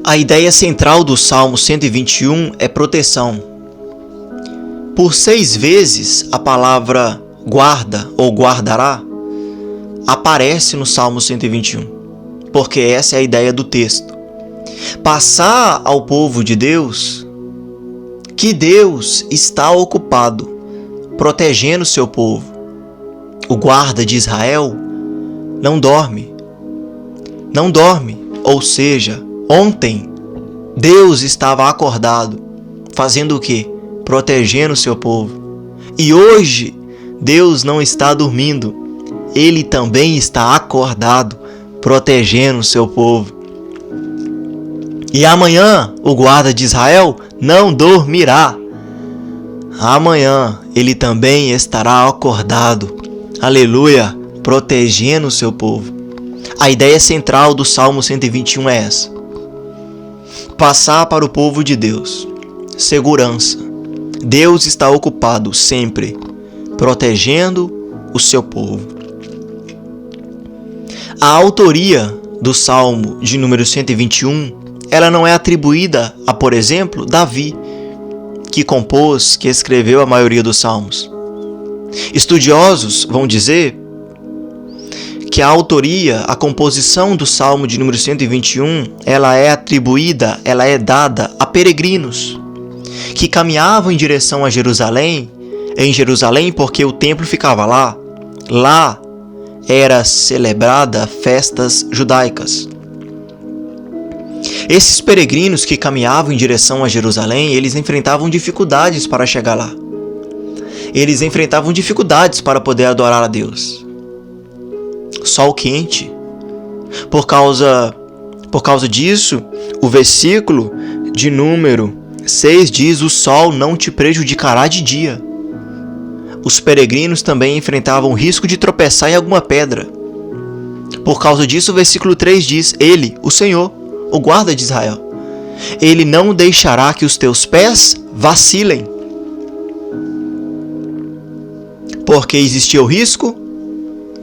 A ideia central do Salmo 121 é proteção. Por 6 vezes a palavra guarda ou guardará aparece no Salmo 121, porque essa é a ideia do texto. Passar ao povo de Deus que Deus está ocupado protegendo seu povo. O guarda de Israel não dorme, ou seja, ontem Deus estava acordado, fazendo o quê? Protegendo seu povo. E hoje Deus não está dormindo, Ele também está acordado, protegendo seu povo. E amanhã o guarda de Israel não dormirá. Amanhã ele também estará acordado, aleluia, protegendo o seu povo. A ideia central do Salmo 121 é essa: passar para o povo de Deus segurança. Deus está ocupado sempre, protegendo o seu povo. A autoria do Salmo de número 121, ela não é atribuída a, por exemplo, Davi, que escreveu a maioria dos salmos. Estudiosos vão dizer que a autoria, a composição do Salmo de número 121, ela é dada a peregrinos que caminhavam em direção a Jerusalém, porque o templo ficava lá. Lá era celebrada festas judaicas. Esses peregrinos que caminhavam em direção a Jerusalém, eles enfrentavam dificuldades para chegar lá. Eles enfrentavam dificuldades para poder adorar a Deus. Sol quente. Por causa disso, o versículo de número 6 diz: o sol não te prejudicará de dia. Os peregrinos também enfrentavam o risco de tropeçar em alguma pedra. Por causa disso, o versículo 3 diz: Ele, o Senhor, o guarda de Israel, Ele não deixará que os teus pés vacilem. Porque existia o risco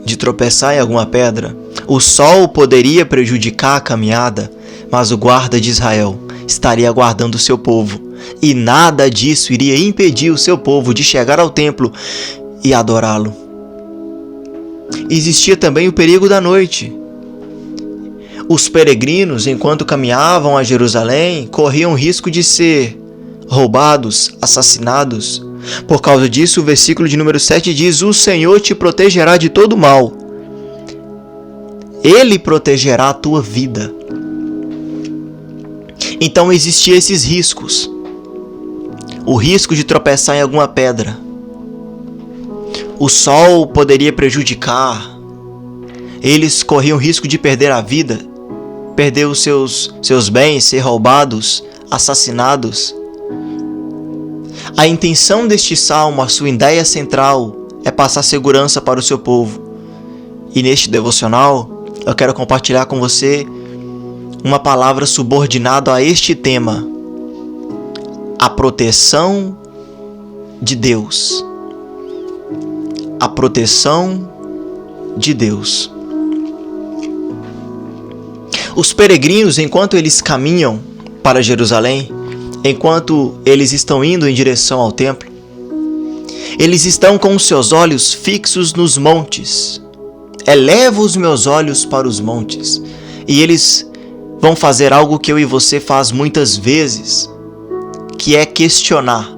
de tropeçar em alguma pedra. O sol poderia prejudicar a caminhada, mas o guarda de Israel estaria guardando o seu povo, e nada disso iria impedir o seu povo de chegar ao templo e adorá-lo. Existia também o perigo da noite. Os peregrinos, enquanto caminhavam a Jerusalém, corriam risco de ser roubados, assassinados. Por causa disso, o versículo de número 7 diz: o Senhor te protegerá de todo mal. Ele protegerá a tua vida. Então existiam esses riscos. O risco de tropeçar em alguma pedra. O sol poderia prejudicar. Eles corriam risco de perder a vida, perder os seus bens, ser roubados, assassinados. A intenção deste salmo, a sua ideia central, é passar segurança para o seu povo. E neste devocional, eu quero compartilhar com você uma palavra subordinada a este tema: a proteção de Deus. A proteção de Deus. Os peregrinos, enquanto eles caminham para Jerusalém, enquanto eles estão indo em direção ao templo, eles estão com os seus olhos fixos nos montes. Elevo os meus olhos para os montes. E eles vão fazer algo que eu e você faz muitas vezes, que é questionar: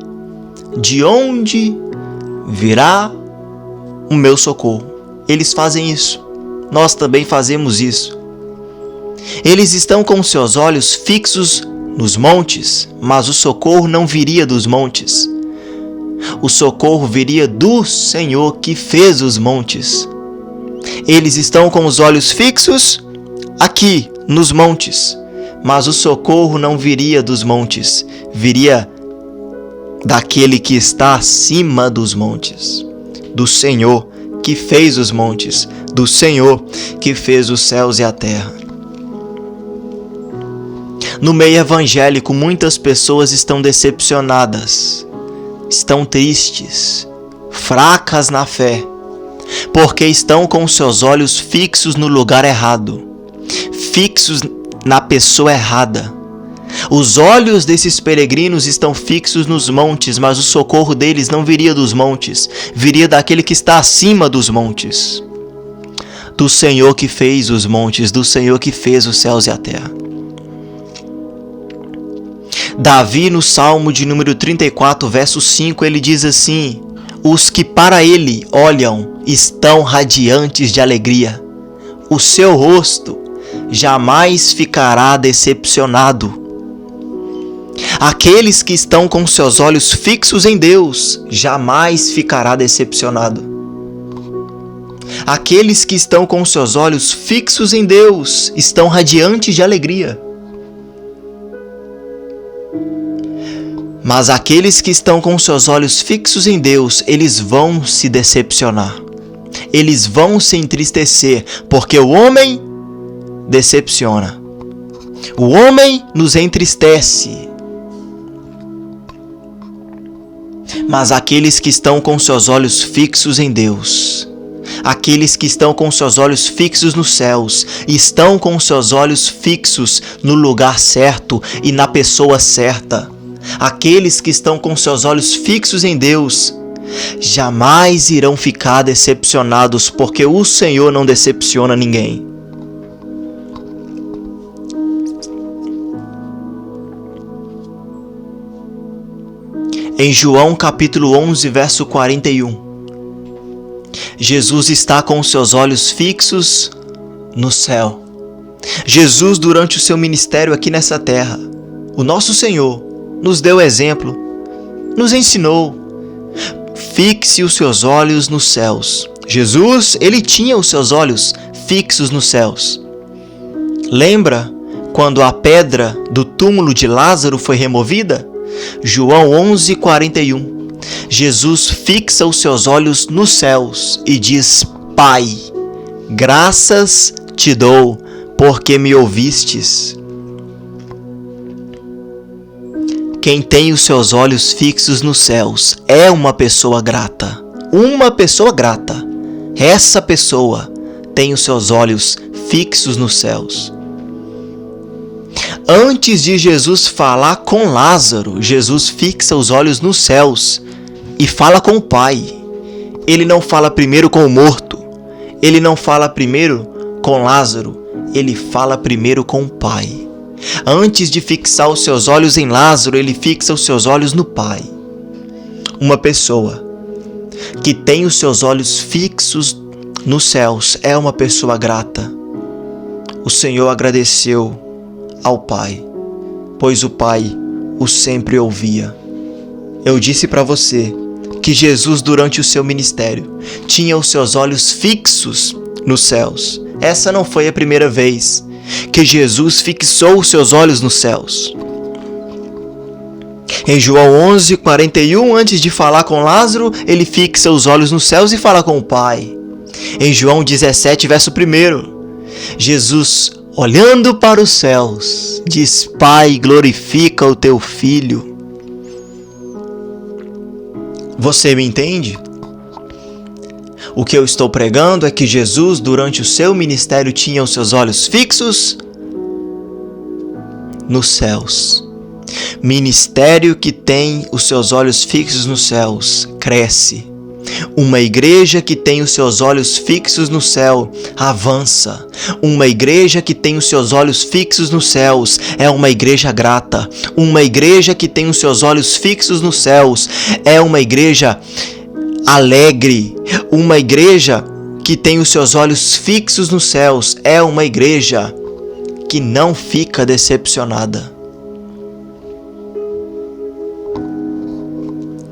de onde virá o meu socorro? Eles fazem isso. Nós também fazemos isso. Eles estão com seus olhos fixos nos montes, mas o socorro não viria dos montes. O socorro viria do Senhor que fez os montes. Eles estão com os olhos fixos aqui, nos montes, mas o socorro não viria dos montes, viria daquele que está acima dos montes, do Senhor que fez os montes, do Senhor que fez os céus e a terra. No meio evangélico, muitas pessoas estão decepcionadas, estão tristes, fracas na fé, porque estão com seus olhos fixos no lugar errado, fixos na pessoa errada. Os olhos desses peregrinos estão fixos nos montes, mas o socorro deles não viria dos montes, viria daquele que está acima dos montes. Do Senhor que fez os montes, do Senhor que fez os céus e a terra. Davi, no Salmo de número 34, verso 5, ele diz assim: os que para ele olham estão radiantes de alegria. O seu rosto jamais ficará decepcionado. Aqueles que estão com seus olhos fixos em Deus jamais ficará decepcionado. Aqueles que estão com seus olhos fixos em Deus estão radiantes de alegria. Mas aqueles que estão com seus olhos fixos em Deus, eles vão se decepcionar. Eles vão se entristecer, porque o homem decepciona. O homem nos entristece. Mas aqueles que estão com seus olhos fixos em Deus, aqueles que estão com seus olhos fixos nos céus, estão com seus olhos fixos no lugar certo e na pessoa certa. Aqueles que estão com seus olhos fixos em Deus jamais irão ficar decepcionados, porque o Senhor não decepciona ninguém. Em João capítulo 11, verso 41, Jesus está com seus olhos fixos no céu. Jesus, durante o seu ministério aqui nessa terra, o nosso Senhor, nos deu exemplo, nos ensinou: fixe os seus olhos nos céus. Jesus, ele tinha os seus olhos fixos nos céus. Lembra quando a pedra do túmulo de Lázaro foi removida? João 11, 41. Jesus fixa os seus olhos nos céus e diz: Pai, graças te dou, porque me ouvistes. Quem tem os seus olhos fixos nos céus é uma pessoa grata. Uma pessoa grata. Essa pessoa tem os seus olhos fixos nos céus. Antes de Jesus falar com Lázaro, Jesus fixa os olhos nos céus e fala com o Pai. Ele não fala primeiro com o morto. Ele não fala primeiro com Lázaro. Ele fala primeiro com o Pai. Antes de fixar os seus olhos em Lázaro, ele fixa os seus olhos no Pai. Uma pessoa que tem os seus olhos fixos nos céus é uma pessoa grata. O Senhor agradeceu ao Pai, pois o Pai o sempre ouvia. Eu disse para você que Jesus, durante o seu ministério, tinha os seus olhos fixos nos céus. Essa não foi a primeira vez que Jesus fixou os seus olhos nos céus. Em João 11, 41, antes de falar com Lázaro, ele fixa os olhos nos céus e fala com o Pai. Em João 17, verso 1, Jesus, olhando para os céus, diz: Pai, glorifica o teu Filho. Você me entende? O que eu estou pregando é que Jesus, durante o seu ministério, tinha os seus olhos fixos nos céus. Ministério que tem os seus olhos fixos nos céus cresce. Uma igreja que tem os seus olhos fixos no céu avança. Uma igreja que tem os seus olhos fixos nos céus é uma igreja grata. Uma igreja que tem os seus olhos fixos nos céus é uma igreja alegre. Uma igreja que tem os seus olhos fixos nos céus é uma igreja que não fica decepcionada.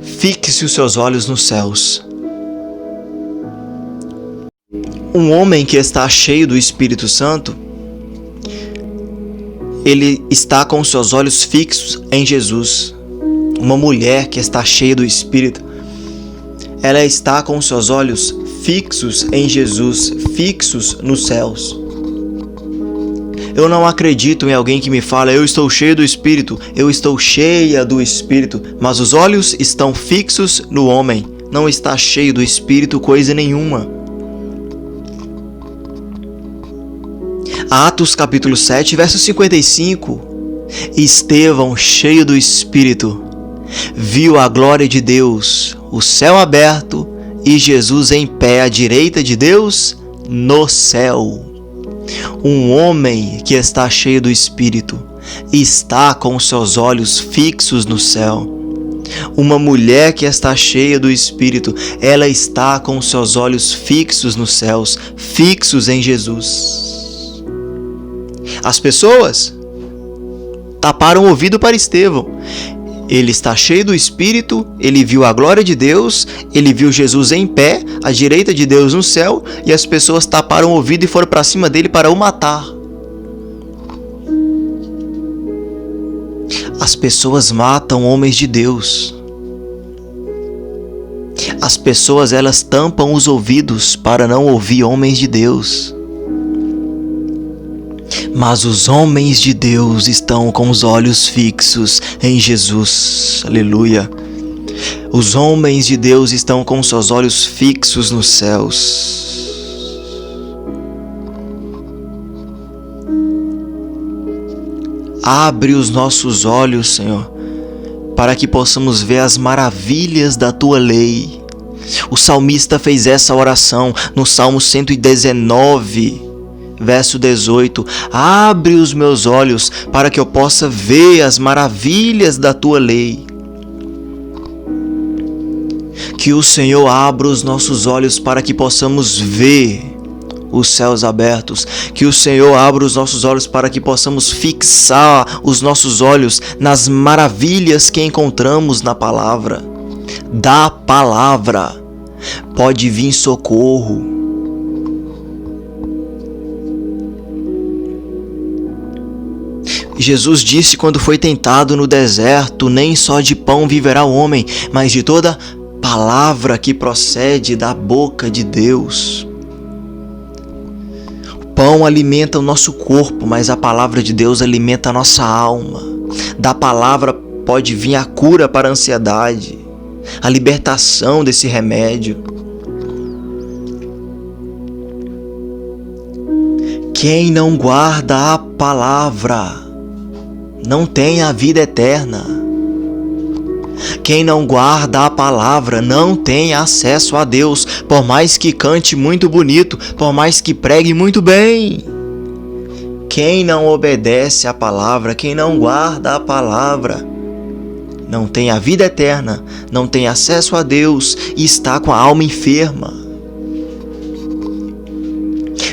Fixe os seus olhos nos céus. Um homem que está cheio do Espírito Santo, ele está com os seus olhos fixos em Jesus. Uma mulher que está cheia do Espírito, ela está com os seus olhos fixos em Jesus, fixos nos céus. Eu não acredito em alguém que me fala: eu estou cheio do Espírito, eu estou cheia do Espírito, mas os olhos estão fixos no homem, não está cheio do Espírito coisa nenhuma. Atos capítulo 7, verso 55. Estevão, cheio do Espírito, viu a glória de Deus, o céu aberto e Jesus em pé à direita de Deus no céu. Um homem que está cheio do Espírito está com seus olhos fixos no céu. Uma mulher que está cheia do Espírito, ela está com seus olhos fixos nos céus, fixos em Jesus. As pessoas taparam o ouvido para Estevão. Ele está cheio do Espírito, ele viu a glória de Deus, ele viu Jesus em pé, à direita de Deus no céu, e as pessoas taparam o ouvido e foram para cima dele para o matar. As pessoas matam homens de Deus. As pessoas, elas tampam os ouvidos para não ouvir homens de Deus. Mas os homens de Deus estão com os olhos fixos em Jesus. Aleluia. Os homens de Deus estão com seus olhos fixos nos céus. Abre os nossos olhos, Senhor, para que possamos ver as maravilhas da Tua lei. O salmista fez essa oração no Salmo 119, verso 18. Abre os meus olhos para que eu possa ver as maravilhas da Tua lei. Que o Senhor abra os nossos olhos para que possamos ver os céus abertos. Que o Senhor abra os nossos olhos para que possamos fixar os nossos olhos nas maravilhas que encontramos na palavra. Da palavra pode vir socorro. Jesus disse quando foi tentado no deserto: nem só de pão viverá o homem, mas de toda palavra que procede da boca de Deus. O pão alimenta o nosso corpo, mas a palavra de Deus alimenta a nossa alma. Da palavra pode vir a cura para a ansiedade, a libertação desse remédio. Quem não guarda a palavra não tem a vida eterna. Quem não guarda a palavra não tem acesso a Deus, por mais que cante muito bonito, por mais que pregue muito bem. Quem não obedece à palavra, quem não guarda a palavra, não tem a vida eterna, não tem acesso a Deus e está com a alma enferma.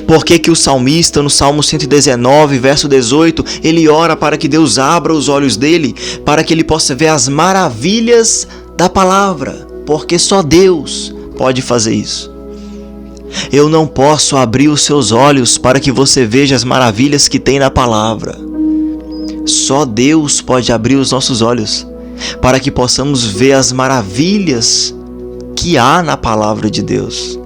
Por que o salmista, no Salmo 119, verso 18, ele ora para que Deus abra os olhos dele, para que ele possa ver as maravilhas da palavra? Porque só Deus pode fazer isso. Eu não posso abrir os seus olhos para que você veja as maravilhas que tem na palavra. Só Deus pode abrir os nossos olhos para que possamos ver as maravilhas que há na palavra de Deus.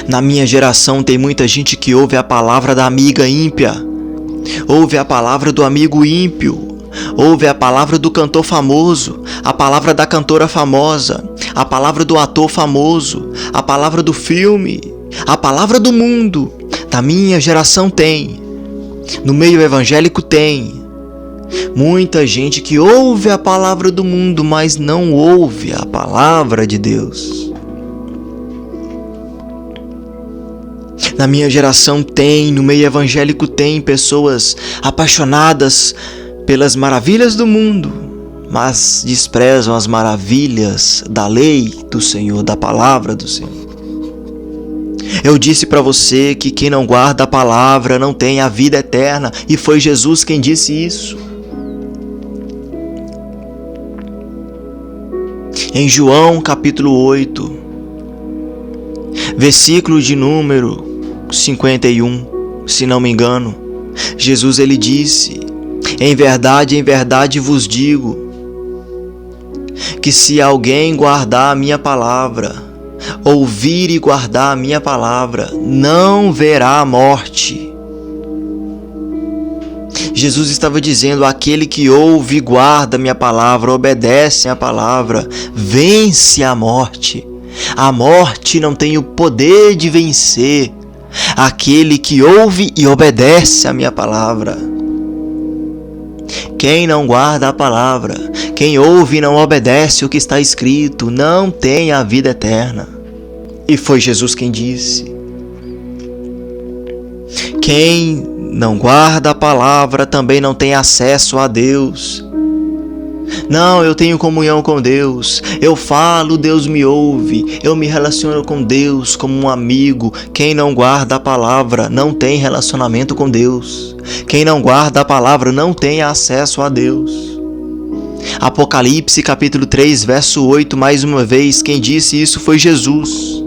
Na minha geração tem muita gente que ouve a palavra da amiga ímpia, ouve a palavra do amigo ímpio, ouve a palavra do cantor famoso, a palavra da cantora famosa, a palavra do ator famoso, a palavra do filme, a palavra do mundo. Na minha geração tem, no meio evangélico tem. Muita gente que ouve a palavra do mundo, mas não ouve a palavra de Deus. Na minha geração tem, no meio evangélico tem pessoas apaixonadas pelas maravilhas do mundo, mas desprezam as maravilhas da lei do Senhor, da palavra do Senhor. Eu disse para você que quem não guarda a palavra não tem a vida eterna, e foi Jesus quem disse isso. Em João capítulo 8, versículo de número 51, se não me engano, Jesus ele disse: em verdade vos digo, que se alguém guardar a minha palavra, ouvir e guardar a minha palavra, não verá a morte. Jesus estava dizendo: aquele que ouve e guarda a minha palavra, obedece a palavra, vence a morte. A morte não tem o poder de vencer aquele que ouve e obedece a minha palavra. Quem não guarda a palavra, quem ouve e não obedece o que está escrito, não tem a vida eterna. E foi Jesus quem disse. Quem não guarda a palavra também não tem acesso a Deus. Não, eu tenho comunhão com Deus, eu falo, Deus me ouve, eu me relaciono com Deus como um amigo. Quem não guarda a palavra não tem relacionamento com Deus. Quem não guarda a palavra não tem acesso a Deus. Apocalipse capítulo 3, verso 8, mais uma vez, quem disse isso foi Jesus.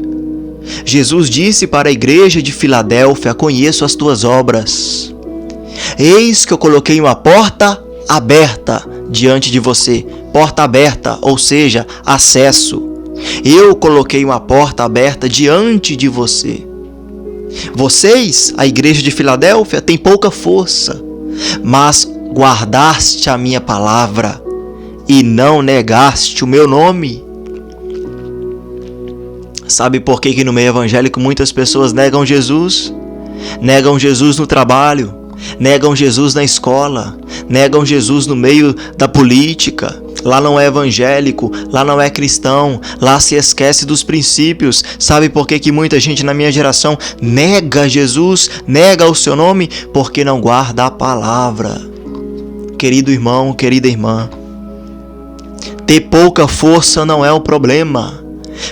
Jesus disse para a igreja de Filadélfia: conheço as tuas obras. Eis que eu coloquei uma porta aberta diante de você. Porta aberta, ou seja, acesso. Eu coloquei uma porta aberta diante de você. Vocês, a igreja de Filadélfia, têm pouca força, mas guardaste a minha palavra e não negaste o meu nome. Sabe por que no meio evangélico muitas pessoas negam Jesus? Negam Jesus no trabalho, negam Jesus na escola, negam Jesus no meio da política. Lá não é evangélico, lá não é cristão, lá se esquece dos princípios. Sabe por que muita gente na minha geração nega Jesus, nega o seu nome? Porque não guarda a palavra. Querido irmão, querida irmã, ter pouca força não é o problema.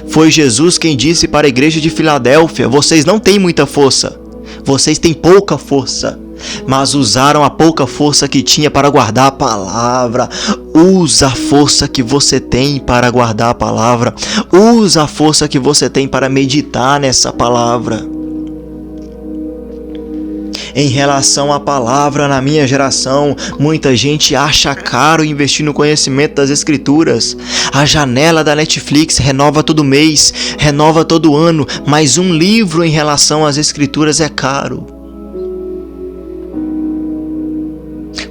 Foi Jesus quem disse para a igreja de Filadélfia: vocês não têm muita força, vocês têm pouca força, mas usaram a pouca força que tinha para guardar a palavra. Usa a força que você tem para guardar a palavra. Usa a força que você tem para meditar nessa palavra. Em relação à palavra, na minha geração, muita gente acha caro investir no conhecimento das Escrituras. A janela da Netflix renova todo mês, renova todo ano, mas um livro em relação às Escrituras é caro.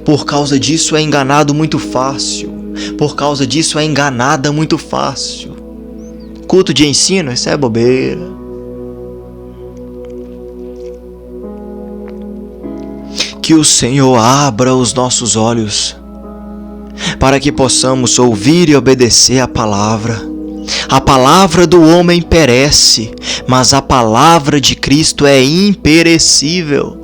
Por causa disso é enganado muito fácil. Por causa disso é enganada muito fácil. Culto de ensino, isso é bobeira. Que o Senhor abra os nossos olhos para que possamos ouvir e obedecer a palavra. A palavra do homem perece, mas a palavra de Cristo é imperecível.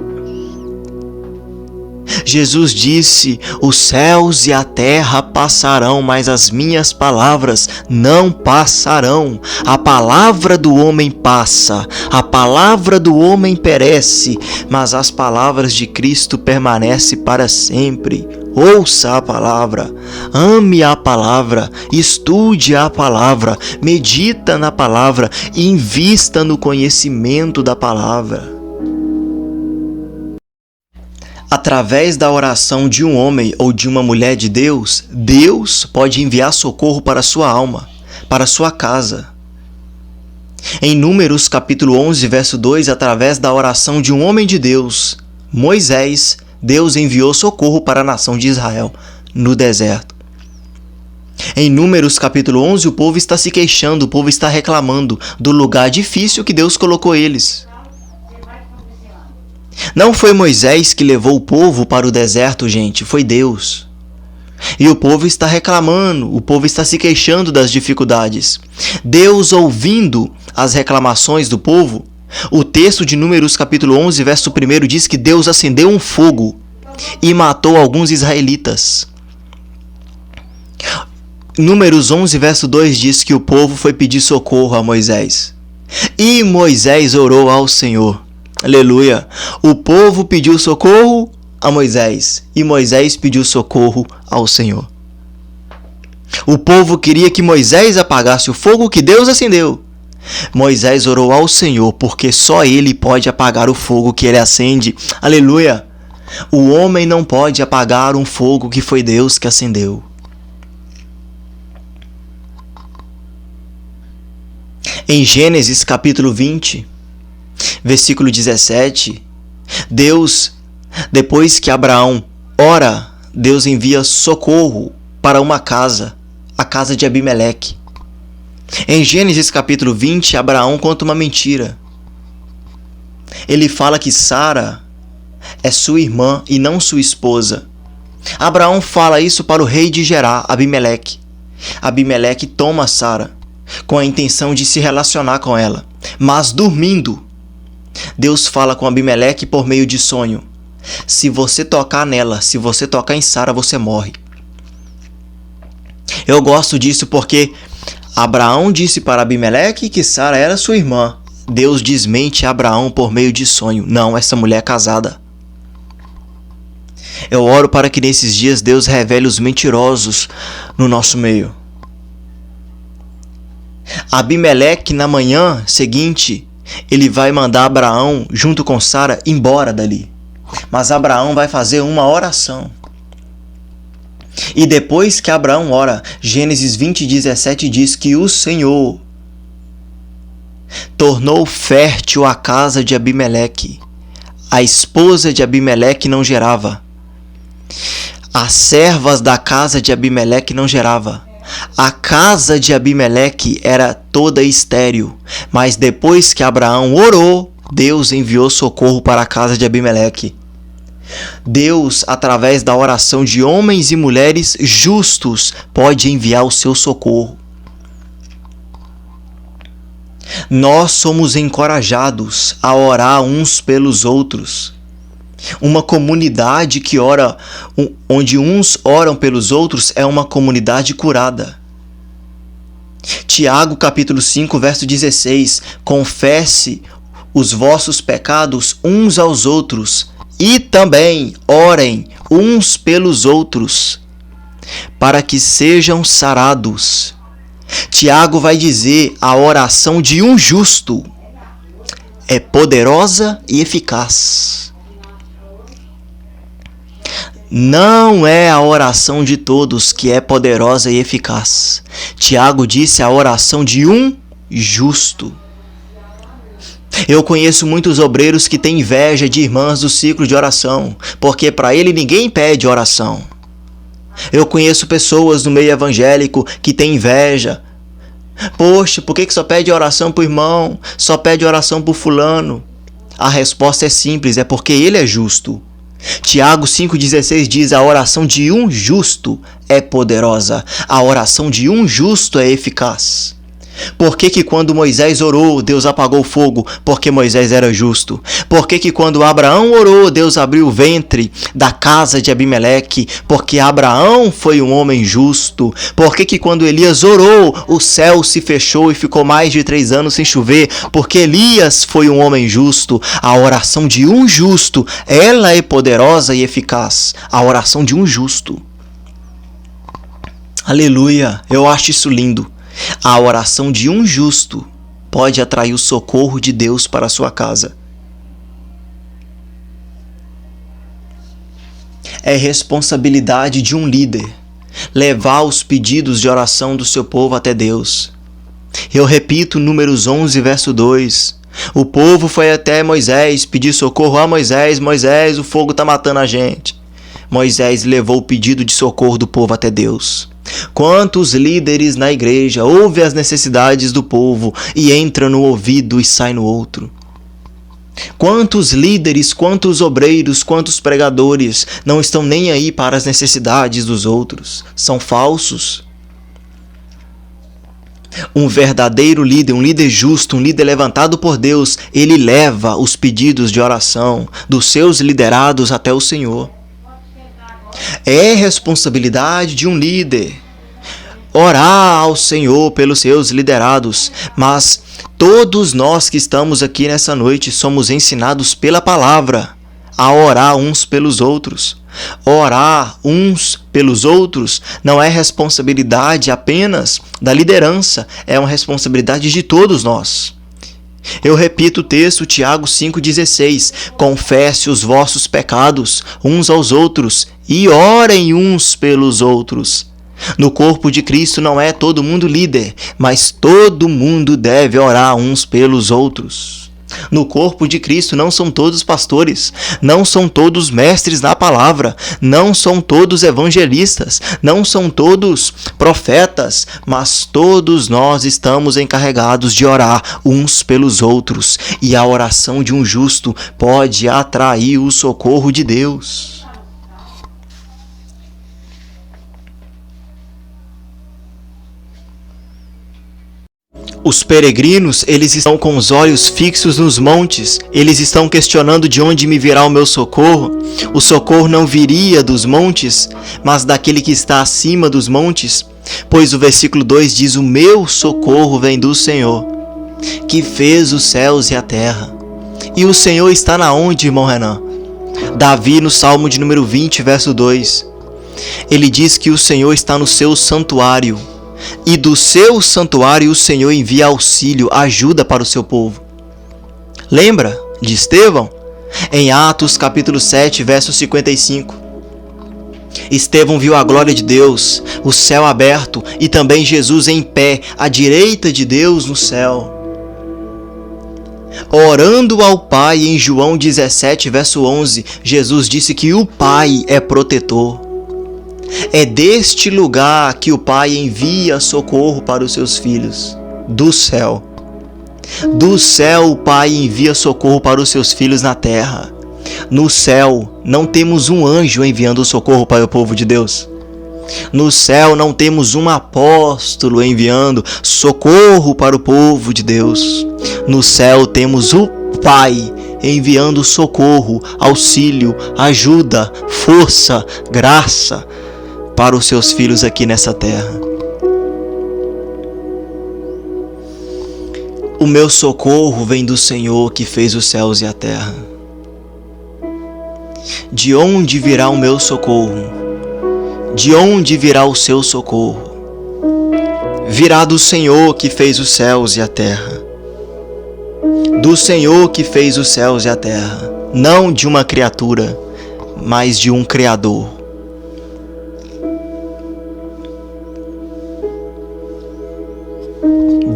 Jesus disse: os céus e a terra passarão, mas as minhas palavras não passarão. A palavra do homem passa, a palavra do homem perece, mas as palavras de Cristo permanecem para sempre. Ouça a palavra, ame a palavra, estude a palavra, medita na palavra, invista no conhecimento da palavra. Através da oração de um homem ou de uma mulher de Deus, Deus pode enviar socorro para a sua alma, para a sua casa. Em Números capítulo 11, verso 2, através da oração de um homem de Deus, Moisés, Deus enviou socorro para a nação de Israel no deserto. Em Números capítulo 11, o povo está se queixando, o povo está reclamando do lugar difícil que Deus colocou eles. Não foi Moisés que levou o povo para o deserto, gente, foi Deus. E o povo está reclamando, o povo está se queixando das dificuldades. Deus, ouvindo as reclamações do povo, o texto de Números capítulo 11, verso 1 diz que Deus acendeu um fogo e matou alguns israelitas. Números 11, verso 2 diz que o povo foi pedir socorro a Moisés. E Moisés orou ao Senhor. Aleluia! O povo pediu socorro a Moisés e Moisés pediu socorro ao Senhor. O povo queria que Moisés apagasse o fogo que Deus acendeu. Moisés orou ao Senhor porque só Ele pode apagar o fogo que Ele acende. Aleluia! O homem não pode apagar um fogo que foi Deus que acendeu. Em Gênesis capítulo 20, versículo 17, Deus, depois que Abraão ora, Deus envia socorro para uma casa, a casa de Abimeleque. Em Gênesis capítulo 20, Abraão conta uma mentira. ele fala que Sara é sua irmã e não sua esposa. Abraão fala isso para o rei de Gerar, Abimeleque. Abimeleque toma Sara com a intenção de se relacionar com ela, mas dormindo, Deus fala com Abimeleque por meio de sonho: se você tocar nela, se você tocar em Sara, você morre. Eu gosto disso porque Abraão disse para Abimeleque que Sara era sua irmã. Deus desmente Abraão por meio de sonho: não, essa mulher é casada. Eu oro para que nesses dias Deus revele os mentirosos no nosso meio. Abimeleque, na manhã seguinte, ele vai mandar Abraão, junto com Sara, embora dali. Mas Abraão vai fazer uma oração. E depois que Abraão ora, Gênesis 20:17 diz que o Senhor tornou fértil a casa de Abimeleque. A esposa de Abimeleque não gerava. As servas da casa de Abimeleque não gerava. A casa de Abimeleque era toda estéril. Mas depois que Abraão orou, Deus enviou socorro para a casa de Abimeleque. Deus, através da oração de homens e mulheres justos, pode enviar o seu socorro. Nós somos encorajados a orar uns pelos outros. Uma comunidade que ora, onde uns oram pelos outros, é uma comunidade curada. Tiago capítulo 5, verso 16: confesse os vossos pecados uns aos outros e também orem uns pelos outros, para que sejam sarados. Tiago vai dizer: a oração de um justo é poderosa e eficaz. Não é a oração de todos que é poderosa e eficaz. Tiago disse: a oração de um justo. Eu conheço muitos obreiros que têm inveja de irmãs do ciclo de oração, porque para ele ninguém pede oração. Eu conheço pessoas no meio evangélico que têm inveja. Poxa, por que só pede oração para o irmão? Só pede oração para o fulano? A resposta é simples: é porque ele é justo. Tiago 5,16 diz: a oração de um justo é poderosa. A oração de um justo é eficaz. Por que quando Moisés orou, Deus apagou o fogo? Porque Moisés era justo. Por que quando Abraão orou, Deus abriu o ventre da casa de Abimeleque? Porque Abraão foi um homem justo. Por que quando Elias orou, o céu se fechou e ficou mais de 3 anos sem chover? Porque Elias foi um homem justo. A oração de um justo, ela é poderosa e eficaz. A oração de um justo. Aleluia! Eu acho isso lindo. A oração de um justo pode atrair o socorro de Deus para a sua casa. É responsabilidade de um líder levar os pedidos de oração do seu povo até Deus. Eu repito, Números 11, verso 2. O povo foi até Moisés pedir socorro a Moisés. Moisés, o fogo está matando a gente. Moisés levou o pedido de socorro do povo até Deus. Quantos líderes na igreja ouvem as necessidades do povo e entra no ouvido e sai no outro? Quantos líderes, quantos obreiros, quantos pregadores não estão nem aí para as necessidades dos outros? São falsos. Um verdadeiro líder, um líder justo, um líder levantado por Deus, ele leva os pedidos de oração dos seus liderados até o Senhor. É responsabilidade de um líder orar ao Senhor pelos seus liderados, mas todos nós que estamos aqui nessa noite somos ensinados pela palavra a orar uns pelos outros. Orar uns pelos outros não é responsabilidade apenas da liderança, é uma responsabilidade de todos nós. Eu repito o texto, Tiago 5,16: confesse os vossos pecados uns aos outros e orem uns pelos outros. No corpo de Cristo não é todo mundo líder, mas todo mundo deve orar uns pelos outros. No corpo de Cristo não são todos pastores, não são todos mestres na palavra, não são todos evangelistas, não são todos profetas, mas todos nós estamos encarregados de orar uns pelos outros, e a oração de um justo pode atrair o socorro de Deus. Os peregrinos, eles estão com os olhos fixos nos montes, eles estão questionando de onde me virá o meu socorro. O socorro não viria dos montes, mas daquele que está acima dos montes, pois o versículo 2 diz: o meu socorro vem do Senhor, que fez os céus e a terra. E o Senhor está na onde, irmão Renan? Davi, no Salmo de número 20, verso 2, ele diz que o Senhor está no seu santuário, e do seu santuário o Senhor envia auxílio, ajuda para o seu povo. Lembra de Estevão? Em Atos capítulo 7, verso 55. Estevão viu a glória de Deus, o céu aberto e também Jesus em pé, à direita de Deus no céu, orando ao Pai. Em João 17, verso 11, Jesus disse que o Pai é protetor. É deste lugar que o Pai envia socorro para os seus filhos, do céu. Do céu o Pai envia socorro para os seus filhos na terra. No céu não temos um anjo enviando socorro para o povo de Deus. No céu não temos um apóstolo enviando socorro para o povo de Deus. No céu temos o Pai enviando socorro, auxílio, ajuda, força, graça para os seus filhos aqui nessa terra. O meu socorro vem do Senhor que fez os céus e a terra. De onde virá o meu socorro? De onde virá o seu socorro? Virá do Senhor que fez os céus e a terra. Do Senhor que fez os céus e a terra. Não de uma criatura, mas de um Criador.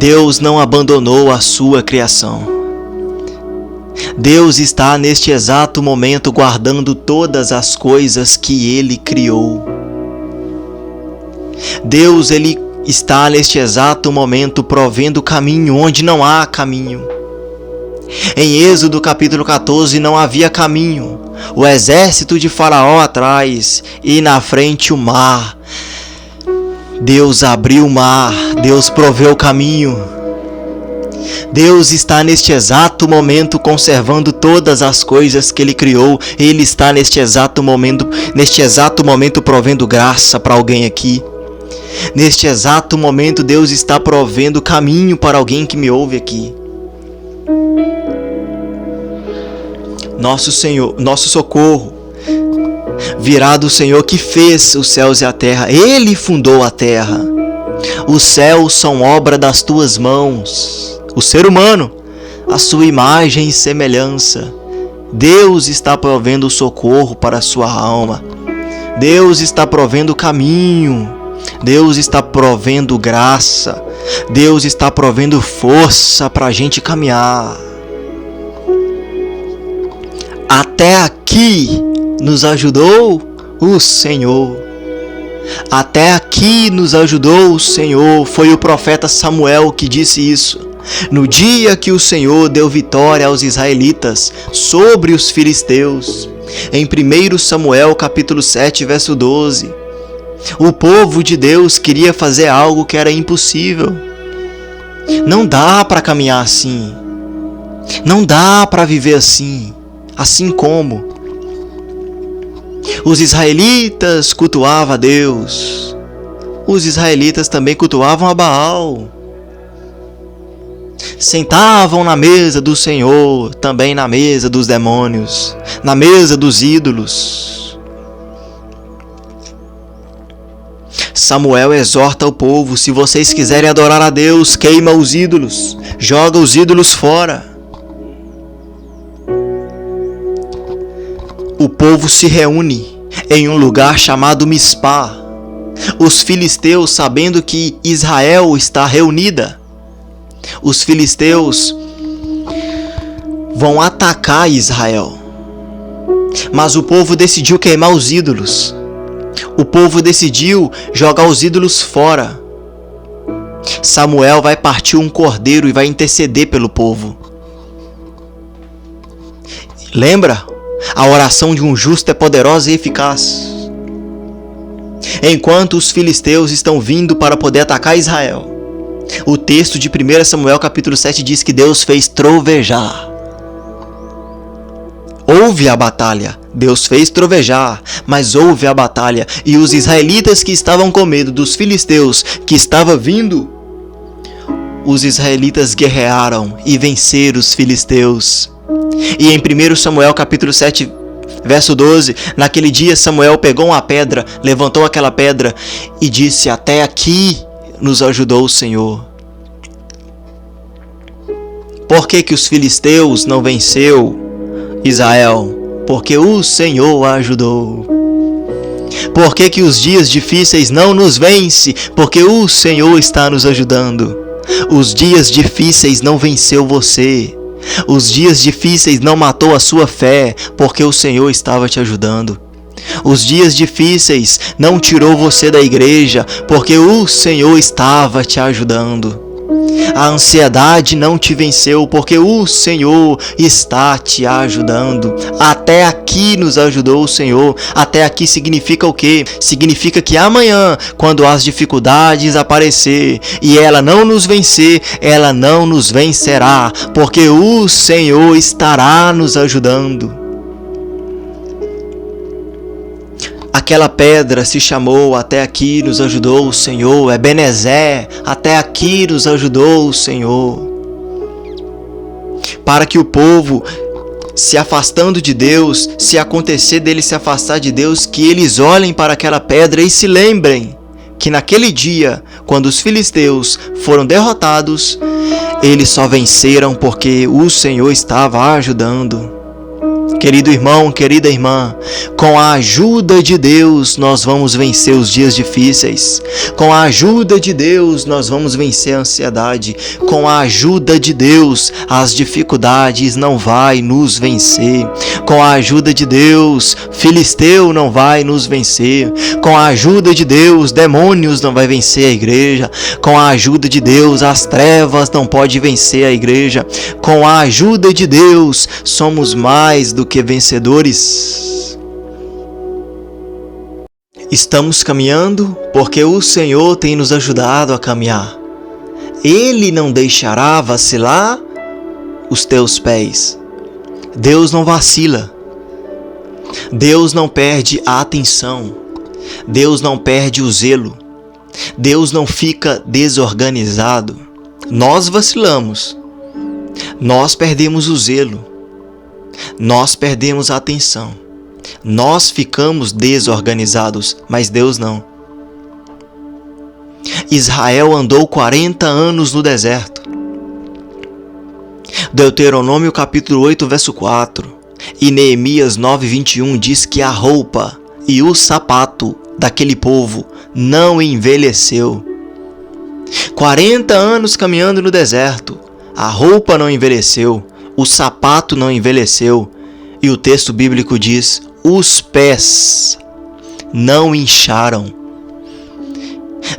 Deus não abandonou a sua criação. Deus está neste exato momento guardando todas as coisas que Ele criou. Deus, Ele está neste exato momento provendo caminho onde não há caminho. Em Êxodo capítulo 14 não havia caminho. O exército de Faraó atrás e na frente o mar. Deus abriu o mar, Deus proveu o caminho. Deus está neste exato momento conservando todas as coisas que Ele criou. Ele está neste exato momento provendo graça para alguém aqui. Neste exato momento Deus está provendo caminho para alguém que me ouve aqui. Nosso Senhor, nosso socorro virá do Senhor que fez os céus e a terra. Ele fundou a terra. Os céus são obra das tuas mãos. O ser humano, a sua imagem e semelhança. Deus está provendo socorro para a sua alma. Deus está provendo caminho. Deus está provendo graça. Deus está provendo força para a gente caminhar. Até aqui nos ajudou o Senhor. Até aqui nos ajudou o Senhor. Foi o profeta Samuel que disse isso. No dia que o Senhor deu vitória aos israelitas sobre os filisteus. Em 1 Samuel capítulo 7, verso 12. O povo de Deus queria fazer algo que era impossível. Não dá para caminhar assim. Não dá para viver assim. Assim como os israelitas cultuavam a Deus, os israelitas também cultuavam a Baal. Sentavam na mesa do Senhor, também na mesa dos demônios, na mesa dos ídolos. Samuel exorta o povo: se vocês quiserem adorar a Deus, queima os ídolos, joga os ídolos fora. O povo se reúne em um lugar chamado Mispá. Os filisteus, sabendo que Israel está reunida, os filisteus vão atacar Israel. Mas o povo decidiu queimar os ídolos. O povo decidiu jogar os ídolos fora. Samuel vai partir um cordeiro e vai interceder pelo povo. Lembra? A oração de um justo é poderosa e eficaz. Enquanto os filisteus estão vindo para poder atacar Israel, o texto de 1 Samuel capítulo 7 diz que Deus fez trovejar. Houve a batalha, Deus fez trovejar, mas houve a batalha, e os israelitas que estavam com medo dos filisteus que estava vindo, os israelitas guerrearam e venceram os filisteus. E em 1 Samuel capítulo 7, verso 12, naquele dia Samuel pegou uma pedra, levantou aquela pedra e disse: até aqui nos ajudou o Senhor. Por que os filisteus não venceu Israel? Porque o Senhor ajudou. Por que os dias difíceis não nos vence? Porque o Senhor está nos ajudando. Os dias difíceis não venceu você. Os dias difíceis não matou a sua fé, porque o Senhor estava te ajudando. Os dias difíceis não tirou você da igreja, porque o Senhor estava te ajudando. A ansiedade não te venceu, porque o Senhor está te ajudando. Até aqui nos ajudou o Senhor. Até aqui significa o quê? Significa que amanhã, quando as dificuldades aparecer e ela não nos vencer, ela não nos vencerá, porque o Senhor estará nos ajudando. Aquela pedra se chamou até aqui nos ajudou o Senhor, Ebenezer, até aqui nos ajudou o Senhor. Para que o povo, se afastando de Deus, se acontecer dele se afastar de Deus, que eles olhem para aquela pedra e se lembrem que naquele dia, quando os filisteus foram derrotados, eles só venceram porque o Senhor estava ajudando. Querido irmão, querida irmã, com a ajuda de Deus nós vamos vencer os dias difíceis. Com a ajuda de Deus nós vamos vencer a ansiedade. Com a ajuda de Deus as dificuldades não vai nos vencer. Com a ajuda de Deus, filisteu não vai nos vencer. Com a ajuda de Deus, demônios não vai vencer a igreja. Com a ajuda de Deus, as trevas não pode vencer a igreja. Com a ajuda de Deus, somos mais do que vencedores. Estamos caminhando porque o Senhor tem nos ajudado a caminhar. Ele não deixará vacilar os teus pés. Deus não vacila. Deus não perde a atenção. Deus não perde o zelo. Deus não fica desorganizado. Nós vacilamos. Nós perdemos o zelo. Nós perdemos a atenção. Nós ficamos desorganizados, mas Deus não. Israel andou 40 anos no deserto. Deuteronômio capítulo 8, verso 4 e Neemias 9, 21 diz que a roupa e o sapato daquele povo não envelheceu. 40 anos caminhando no deserto, a roupa não envelheceu, o sapato não envelheceu, e o texto bíblico diz: os pés não incharam.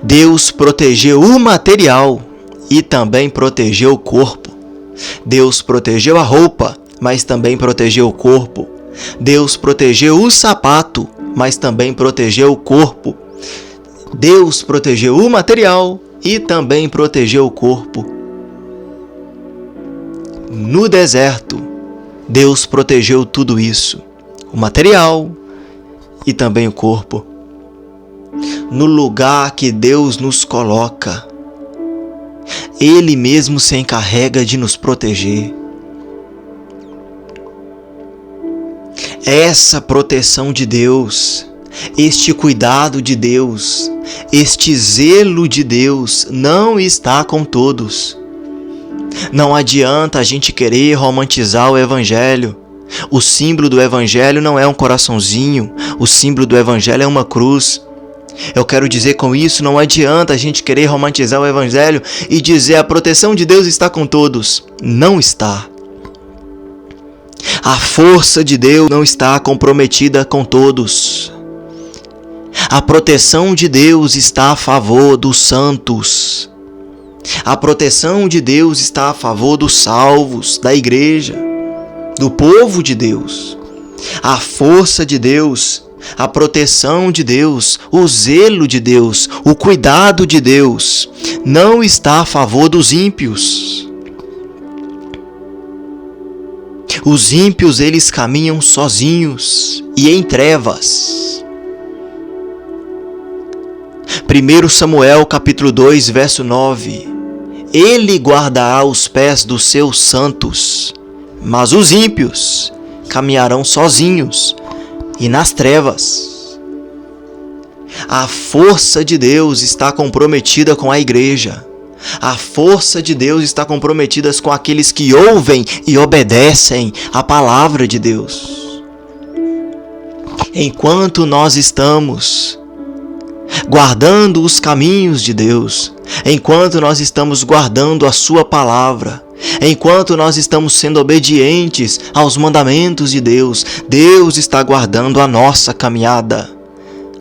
Deus protegeu o material e também protegeu o corpo. Deus protegeu a roupa, mas também protegeu o corpo. Deus protegeu o sapato, mas também protegeu o corpo. Deus protegeu o material e também protegeu o corpo. No deserto, Deus protegeu tudo isso, o material e também o corpo. No lugar que Deus nos coloca, Ele mesmo se encarrega de nos proteger. Essa proteção de Deus, este cuidado de Deus, este zelo de Deus não está com todos. Não adianta a gente querer romantizar o Evangelho. O símbolo do Evangelho não é um coraçãozinho, o símbolo do Evangelho é uma cruz. Eu quero dizer com isso, não adianta a gente querer romantizar o Evangelho e dizer a proteção de Deus está com todos. Não está. A força de Deus não está comprometida com todos. A proteção de Deus está a favor dos santos. A proteção de Deus está a favor dos salvos, da igreja, do povo de Deus. A força de Deus, a proteção de Deus, o zelo de Deus, o cuidado de Deus não está a favor dos ímpios. Os ímpios, eles caminham sozinhos e em trevas. 1 Samuel capítulo 2, verso 9. Ele guardará os pés dos seus santos, mas os ímpios caminharão sozinhos e nas trevas. A força de Deus está comprometida com a igreja. A força de Deus está comprometida com aqueles que ouvem e obedecem a palavra de Deus. Enquanto nós estamos guardando os caminhos de Deus, enquanto nós estamos guardando a sua palavra, enquanto nós estamos sendo obedientes aos mandamentos de Deus, Deus está guardando a nossa caminhada.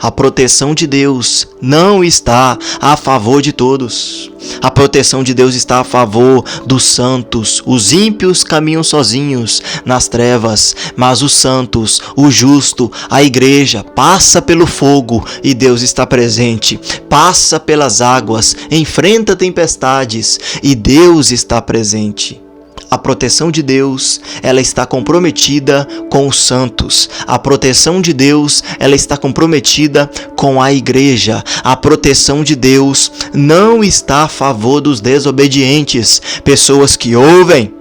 A proteção de Deus não está a favor de todos. A proteção de Deus está a favor dos santos. Os ímpios caminham sozinhos nas trevas, mas os santos, o justo, a igreja, passa pelo fogo e Deus está presente. Passa pelas águas, enfrenta tempestades e Deus está presente. A proteção de Deus, ela está comprometida com os santos. A proteção de Deus, ela está comprometida com a igreja. A proteção de Deus não está a favor dos desobedientes, pessoas que ouvem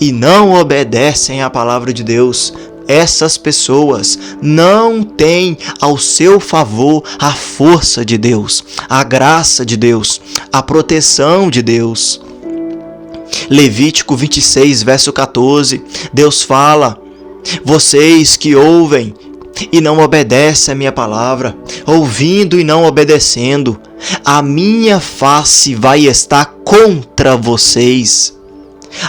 e não obedecem à palavra de Deus. Essas pessoas não têm ao seu favor a força de Deus, a graça de Deus, a proteção de Deus. Levítico 26, verso 14, Deus fala: vocês que ouvem e não obedecem a minha palavra, ouvindo e não obedecendo, a minha face vai estar contra vocês.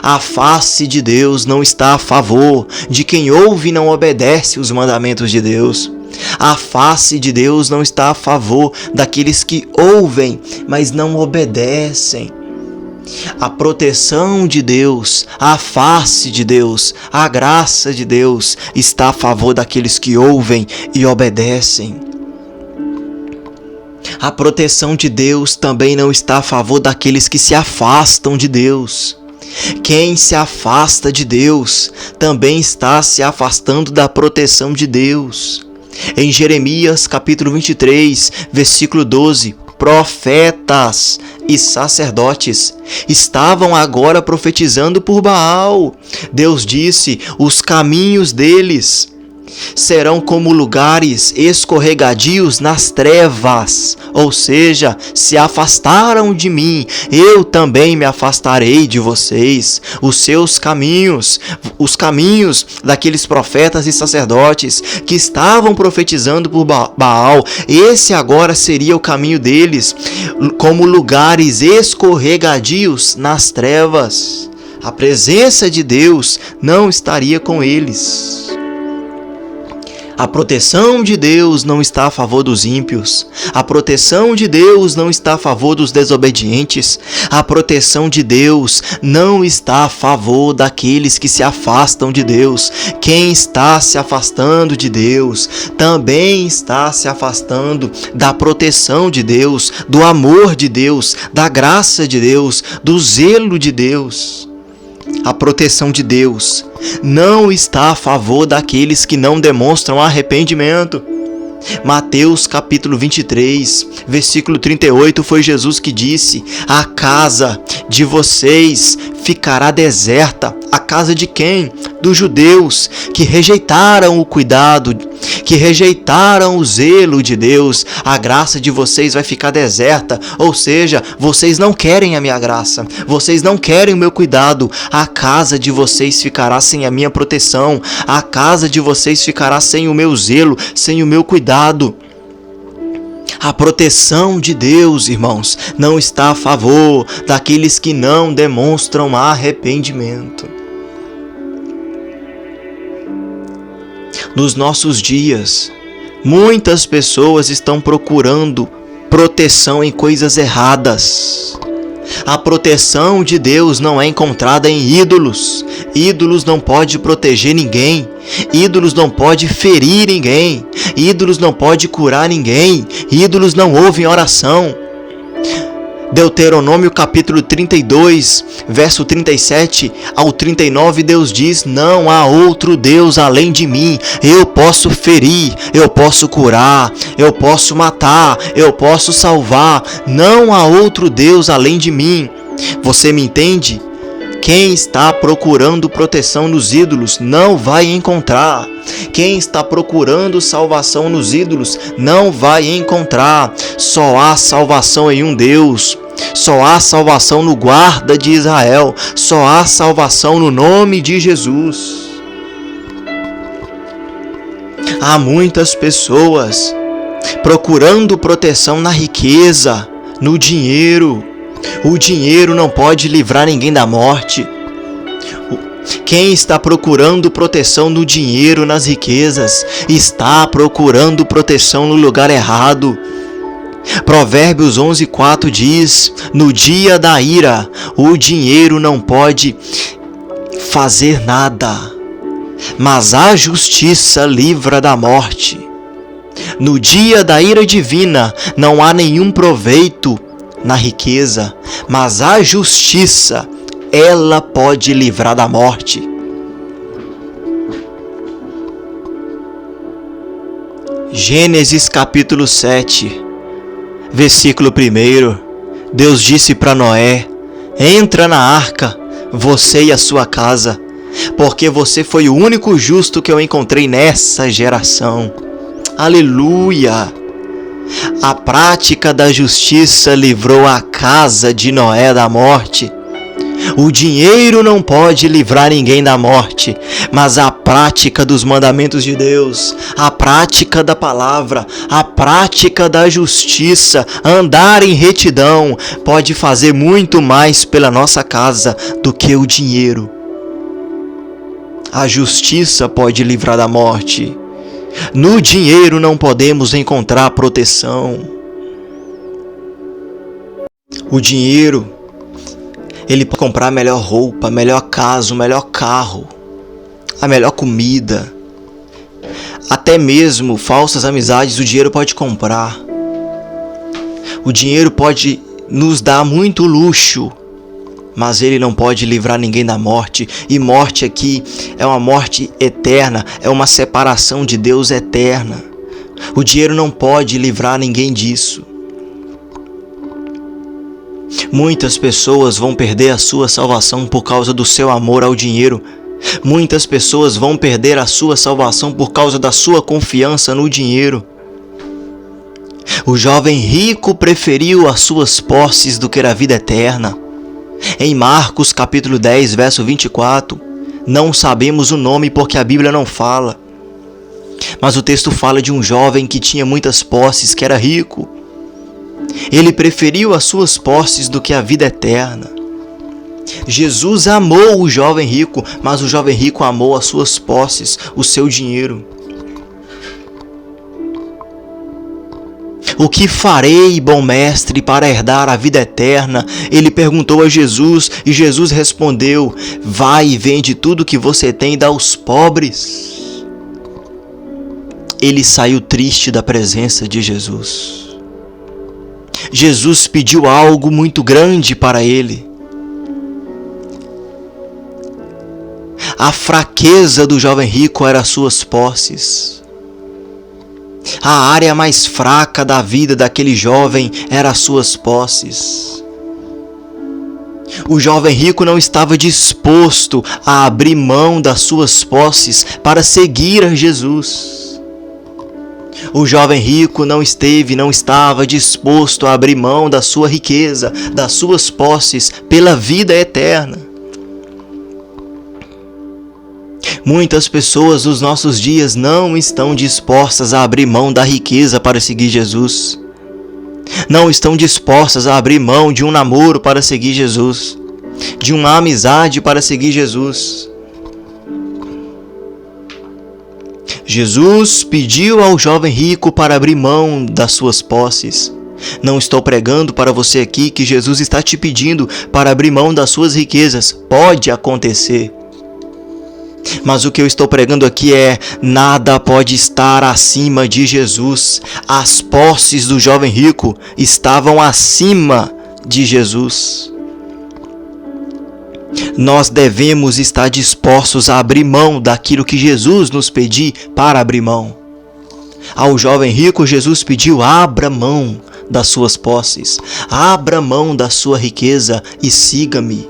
A face de Deus não está a favor de quem ouve e não obedece os mandamentos de Deus. A face de Deus não está a favor daqueles que ouvem, mas não obedecem. A proteção de Deus, a face de Deus, a graça de Deus está a favor daqueles que ouvem e obedecem. A proteção de Deus também não está a favor daqueles que se afastam de Deus. Quem se afasta de Deus também está se afastando da proteção de Deus. Em Jeremias capítulo 23, versículo 12, profetas e sacerdotes estavam agora profetizando por Baal. Deus disse: os caminhos deles serão como lugares escorregadios nas trevas, ou seja, se afastaram de mim, eu também me afastarei de vocês. Os seus caminhos, os caminhos daqueles profetas e sacerdotes que estavam profetizando por Baal, esse agora seria o caminho deles, como lugares escorregadios nas trevas. A presença de Deus não estaria com eles. A proteção de Deus não está a favor dos ímpios. A proteção de Deus não está a favor dos desobedientes. A proteção de Deus não está a favor daqueles que se afastam de Deus. Quem está se afastando de Deus também está se afastando da proteção de Deus, do amor de Deus, da graça de Deus, do zelo de Deus. A proteção de Deus não está a favor daqueles que não demonstram arrependimento. Mateus capítulo 23, versículo 38, foi Jesus que disse: a casa de vocês ficará deserta. A casa de quem? Dos judeus, que rejeitaram o cuidado, que rejeitaram o zelo de Deus. A graça de vocês vai ficar deserta, ou seja, vocês não querem a minha graça, vocês não querem o meu cuidado. A casa de vocês ficará sem a minha proteção, a casa de vocês ficará sem o meu zelo, sem o meu cuidado. A proteção de Deus, irmãos, não está a favor daqueles que não demonstram arrependimento. Nos nossos dias, muitas pessoas estão procurando proteção em coisas erradas. A proteção de Deus não é encontrada em ídolos. Ídolos não podem proteger ninguém. Ídolos não podem ferir ninguém. Ídolos não podem curar ninguém. Ídolos não ouvem oração. Deuteronômio capítulo 32, verso 37 ao 39, Deus diz: não há outro Deus além de mim. Eu posso ferir, eu posso curar, eu posso matar, eu posso salvar. Não há outro Deus além de mim. Você me entende? Quem está procurando proteção nos ídolos não vai encontrar. Quem está procurando salvação nos ídolos não vai encontrar. Só há salvação em um Deus. Só há salvação no guarda de Israel. Só há salvação no nome de Jesus. Há muitas pessoas procurando proteção na riqueza, no dinheiro. O dinheiro não pode livrar ninguém da morte. Quem está procurando proteção no dinheiro, nas riquezas, está procurando proteção no lugar errado. Provérbios 11:4 diz: no dia da ira, o dinheiro não pode fazer nada, mas a justiça livra da morte. No dia da ira divina, não há nenhum proveito na riqueza, mas a justiça, ela pode livrar da morte. Gênesis capítulo 7, versículo 1, Deus disse para Noé: entra na arca, você e a sua casa, porque você foi o único justo que eu encontrei nessa geração. Aleluia! A prática da justiça livrou a casa de Noé da morte. O dinheiro não pode livrar ninguém da morte, mas a prática dos mandamentos de Deus, a prática da palavra, a prática da justiça, andar em retidão, pode fazer muito mais pela nossa casa do que o dinheiro. A justiça pode livrar da morte. No dinheiro não podemos encontrar proteção. O dinheiro, ele pode comprar a melhor roupa, a melhor casa, o melhor carro, a melhor comida. Até mesmo falsas amizades o dinheiro pode comprar. O dinheiro pode nos dar muito luxo, mas ele não pode livrar ninguém da morte. E morte aqui é uma morte eterna, é uma separação de Deus eterna. O dinheiro não pode livrar ninguém disso. Muitas pessoas vão perder a sua salvação por causa do seu amor ao dinheiro. Muitas pessoas vão perder a sua salvação por causa da sua confiança no dinheiro. O jovem rico preferiu as suas posses do que a vida eterna. Em Marcos capítulo 10, verso 24, não sabemos o nome porque a Bíblia não fala. Mas o texto fala de um jovem que tinha muitas posses, que era rico. Ele preferiu as suas posses do que a vida eterna. Jesus amou o jovem rico, mas o jovem rico amou as suas posses, o seu dinheiro. O que farei, bom mestre, para herdar a vida eterna? Ele perguntou a Jesus e Jesus respondeu: vai e vende tudo que você tem e dá aos pobres. Ele saiu triste da presença de Jesus. Jesus pediu algo muito grande para ele. A fraqueza do jovem rico era as suas posses. A área mais fraca da vida daquele jovem era as suas posses. O jovem rico não estava disposto a abrir mão das suas posses para seguir a Jesus. O jovem rico não estava disposto a abrir mão da sua riqueza, das suas posses, pela vida eterna. Muitas pessoas nos nossos dias não estão dispostas a abrir mão da riqueza para seguir Jesus. Não estão dispostas a abrir mão de um namoro para seguir Jesus, de uma amizade para seguir Jesus. Jesus pediu ao jovem rico para abrir mão das suas posses. Não estou pregando para você aqui que Jesus está te pedindo para abrir mão das suas riquezas. Pode acontecer. Mas o que eu estou pregando aqui é: nada pode estar acima de Jesus. As posses do jovem rico estavam acima de Jesus. Nós devemos estar dispostos a abrir mão daquilo que Jesus nos pediu para abrir mão. Ao jovem rico, Jesus pediu: abra mão das suas posses, abra mão da sua riqueza e siga-me.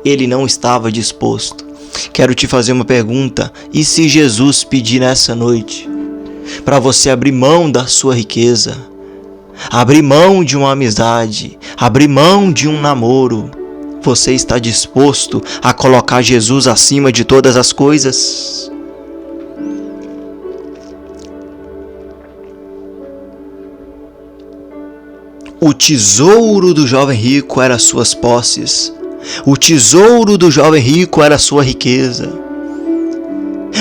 Ele não estava disposto. Quero te fazer uma pergunta: e se Jesus pedir nessa noite para você abrir mão da sua riqueza, abrir mão de uma amizade, abrir mão de um namoro, você está disposto a colocar Jesus acima de todas as coisas? O tesouro do jovem rico era suas posses. O tesouro do jovem rico era sua riqueza.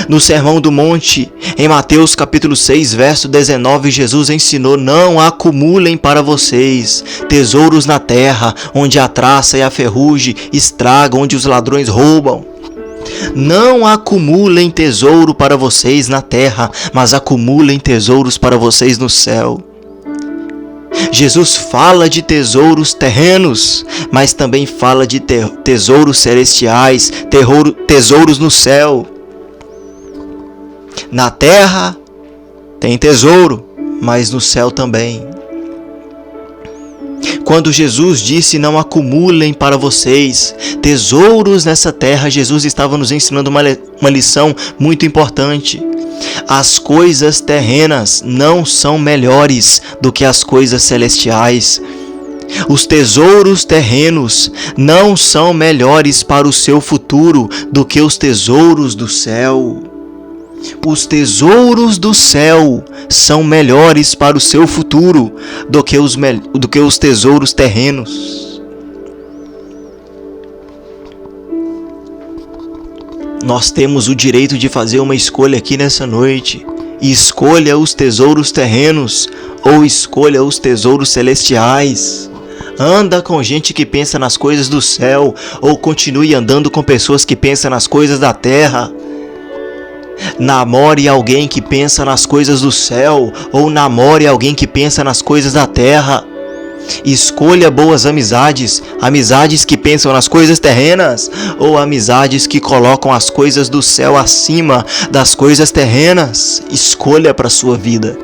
No Sermão do Monte, em Mateus capítulo 6, verso 19, Jesus ensinou: não acumulem para vocês tesouros na terra, onde a traça e a ferrugem estragam, onde os ladrões roubam. Não acumulem tesouro para vocês na terra, mas acumulem tesouros para vocês no céu. Jesus fala de tesouros terrenos, mas também fala de tesouros celestiais, tesouros no céu. Na terra tem tesouro, mas no céu também. Quando Jesus disse: não acumulem para vocês tesouros nessa terra, Jesus estava nos ensinando uma lição muito importante. As coisas terrenas não são melhores do que as coisas celestiais. Os tesouros terrenos não são melhores para o seu futuro do que os tesouros do céu. Os tesouros do céu são melhores para o seu futuro do que os tesouros terrenos. Nós temos o direito de fazer uma escolha aqui nessa noite. Escolha os tesouros terrenos ou escolha os tesouros celestiais. Anda com gente que pensa nas coisas do céu ou continue andando com pessoas que pensam nas coisas da terra. Namore alguém que pensa nas coisas do céu ou namore alguém que pensa nas coisas da terra. Escolha boas amizades, amizades que pensam nas coisas terrenas ou amizades que colocam as coisas do céu acima das coisas terrenas. Escolha para a sua vida.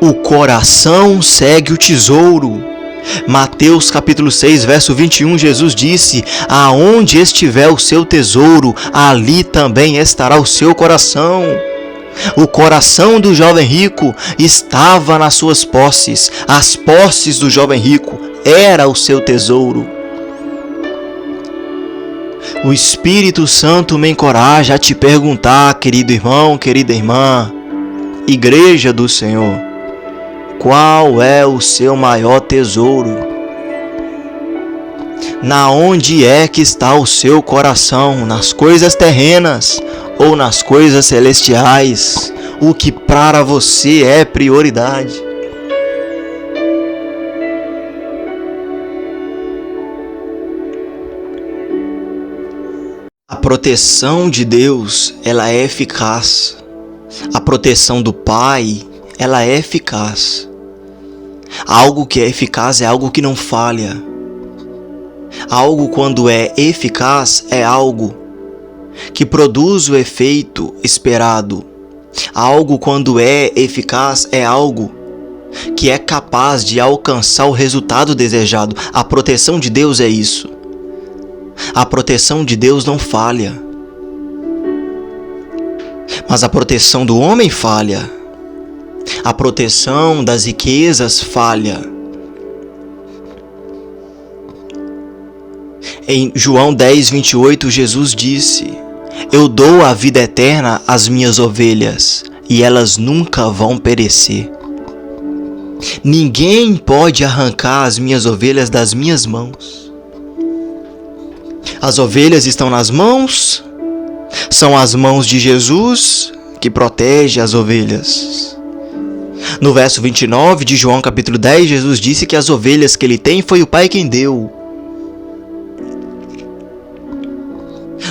O coração segue o tesouro. Mateus capítulo 6, verso 21, Jesus disse: aonde estiver o seu tesouro, ali também estará o seu coração. O coração do jovem rico estava nas suas posses. As posses do jovem rico era o seu tesouro. O Espírito Santo me encoraja a te perguntar, querido irmão, querida irmã, Igreja do Senhor, qual é o seu maior tesouro? Na onde é que está o seu coração? Nas coisas terrenas ou nas coisas celestiais? O que para você é prioridade? A proteção de Deus, ela é eficaz. A proteção do Pai, ela é eficaz. Algo que é eficaz é algo que não falha. Algo, quando é eficaz, é algo que produz o efeito esperado. Algo, quando é eficaz, é algo que é capaz de alcançar o resultado desejado. A proteção de Deus é isso. A proteção de Deus não falha. Mas a proteção do homem falha. A proteção das riquezas falha. Em João 10, 28, Jesus disse: eu dou a vida eterna às minhas ovelhas, e elas nunca vão perecer. Ninguém pode arrancar as minhas ovelhas das minhas mãos. As ovelhas estão nas mãos São as mãos de Jesus que protegem as ovelhas. No verso 29 de João capítulo 10, Jesus disse que as ovelhas que ele tem foi o Pai quem deu.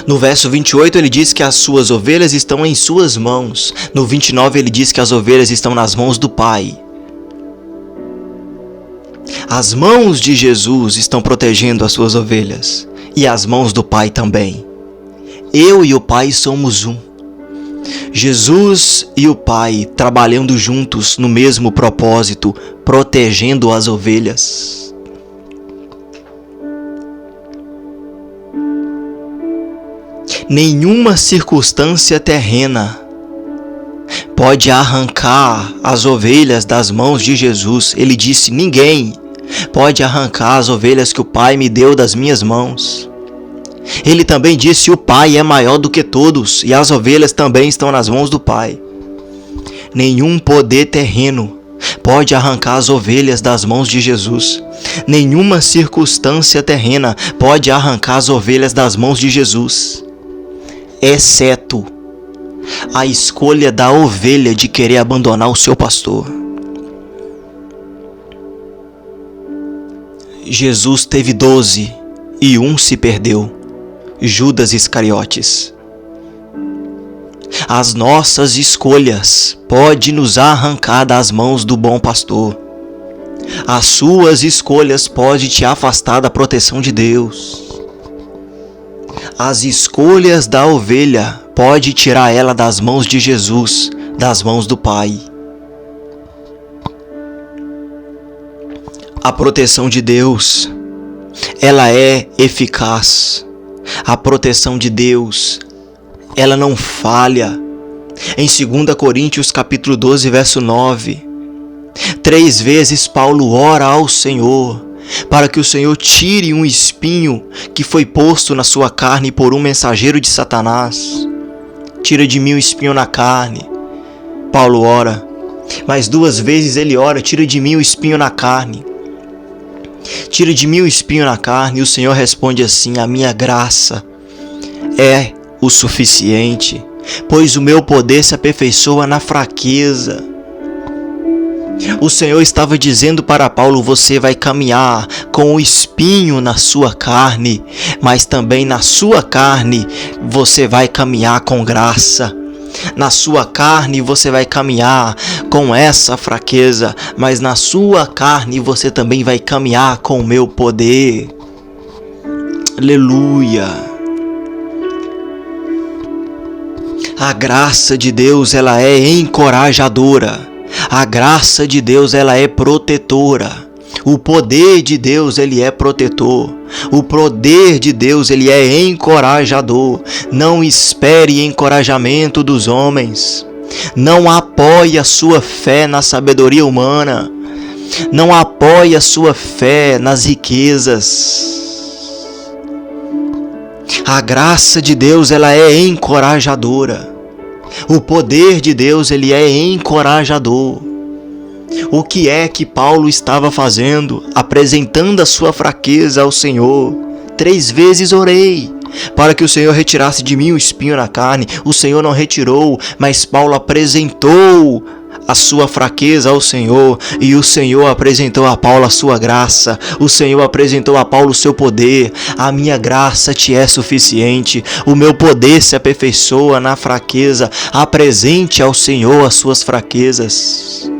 No verso 28 ele diz que as suas ovelhas estão em suas mãos. No 29 ele diz que as ovelhas estão nas mãos do Pai. As mãos de Jesus estão protegendo as suas ovelhas. E as mãos do Pai também. Eu e o Pai somos um. Jesus e o Pai trabalhando juntos no mesmo propósito, protegendo as ovelhas. Nenhuma circunstância terrena pode arrancar as ovelhas das mãos de Jesus. Ele disse: ninguém pode arrancar as ovelhas que o Pai me deu das minhas mãos. Ele também disse: o Pai é maior do que todos e as ovelhas também estão nas mãos do Pai. Nenhum poder terreno pode arrancar as ovelhas das mãos de Jesus. Nenhuma circunstância terrena pode arrancar as ovelhas das mãos de Jesus, exceto a escolha da ovelha de querer abandonar o seu pastor. Jesus teve 12 e um se perdeu, Judas Iscariotes. As nossas escolhas podem nos arrancar das mãos do bom pastor. As suas escolhas podem te afastar da proteção de Deus. As escolhas da ovelha podem tirar ela das mãos de Jesus, das mãos do Pai. A proteção de Deus, ela é eficaz. A proteção de Deus, ela não falha. Em 2 Coríntios capítulo 12, verso 9, 3 vezes Paulo ora ao Senhor para que o Senhor tire um espinho que foi posto na sua carne por um mensageiro de Satanás. Tira de mim o espinho na carne. Paulo ora. Mais 2 vezes ele ora: tira de mim o espinho na carne. Tira de mim o espinho na carne. E o Senhor responde assim: a minha graça é o suficiente, pois o meu poder se aperfeiçoa na fraqueza. O Senhor estava dizendo para Paulo: você vai caminhar com o espinho na sua carne, mas também na sua carne você vai caminhar com graça. Na sua carne você vai caminhar com essa fraqueza, mas na sua carne você também vai caminhar com o meu poder. Aleluia! A graça de Deus, ela é encorajadora. A graça de Deus, ela é protetora. O poder de Deus, ele é protetor. O poder de Deus, ele é encorajador. Não espere encorajamento dos homens. Não apoie a sua fé na sabedoria humana. Não apoie a sua fé nas riquezas. A graça de Deus, ela é encorajadora. O poder de Deus, ele é encorajador. O que é que Paulo estava fazendo? Apresentando a sua fraqueza ao Senhor. 3 vezes orei para que o Senhor retirasse de mim o espinho na carne. O Senhor não retirou, mas Paulo apresentou a sua fraqueza ao Senhor, e o Senhor apresentou a Paulo a sua graça. O Senhor apresentou a Paulo o seu poder. A minha graça te é suficiente, o meu poder se aperfeiçoa na fraqueza. Apresente ao Senhor as suas fraquezas.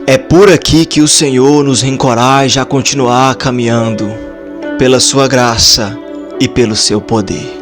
É por aqui que o Senhor nos encoraja a continuar caminhando pela sua graça e pelo seu poder.